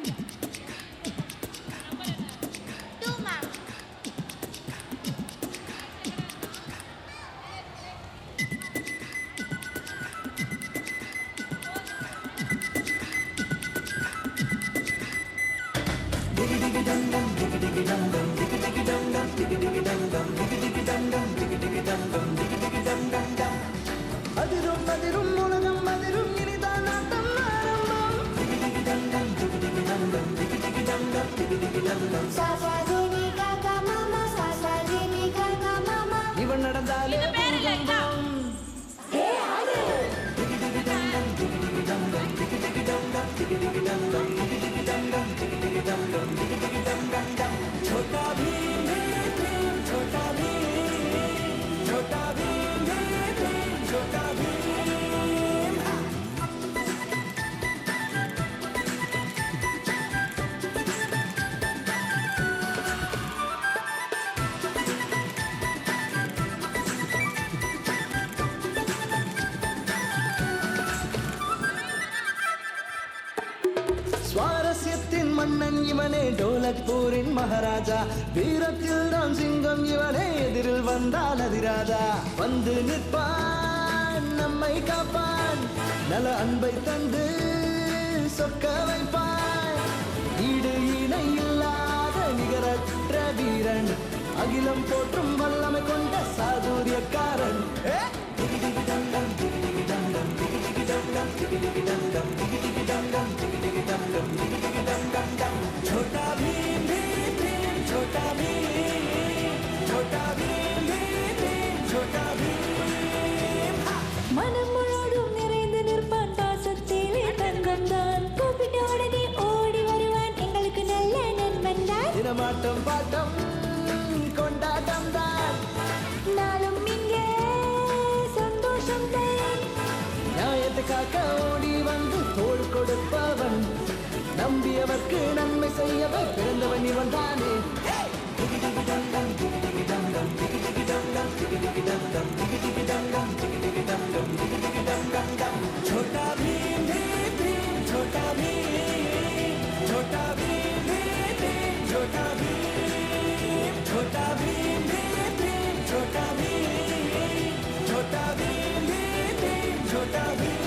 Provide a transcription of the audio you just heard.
2 ma'am. அதிரும் அதிரும் உலகம் அதிரும் இனிதான் ஆட்டம் ஆரம்பம். Sa sa re ni ga ga ma ma, sa sa re ni ga ga ma ma. இவன் நடந்தாலே இது பேர் இல்ல, இதா. பூகம்பம். ஏய் ஆடு. छोटा भीम भीम छोटा भीम छोटा भीम भीम छोटा भीम. சுவாரஸ்யத்தின் மன்னன் இவனே, டோலக்பூரின் மகாராஜா. வீரத்தில் தான் சிங்கம் இவனே, எதிரில் வந்தால் அதிராஜா. வந்து நிற்பான், நம்மை காப்பான், நல அன்பை தந்து சொக்க வைப்பான். ஈடு இணை இல்லாத நிகரற்ற வீரன், அகிலம் போற்றும் வல்லமை கொண்ட சாதுரியக்காரன். छोटा भीम भीम भीम छोटा भीम छोटा भीम भीम भीम छोटा भीम. மனம் முழுவதும் நிறைந்து நிற்பான், பாசத்திலே தங்கம் தான். கூப்பிட்ட உடனே ஓடி வருவான், எங்களுக்கு நல்ல நண்பன் தான். தினமாட்டம் பாட்டம் கொண்டாட்டம் தான், நாளும் இங்கே சந்தோஷம் தான். நியாயத்தை காக்க ஓடி வந்து தோள் கொடுப்பவன், நம்பியவர்க்கு நன்மை செய்யவே பிறந்தவன் இவன் தானே. छोटा भीम भीम भीम छोटा भीम छोटा भीम भीम भीम छोटा भीम छोटा भीम भीम भीम छोटा भीम छोटा भीम भीम भीम छोटा भीम.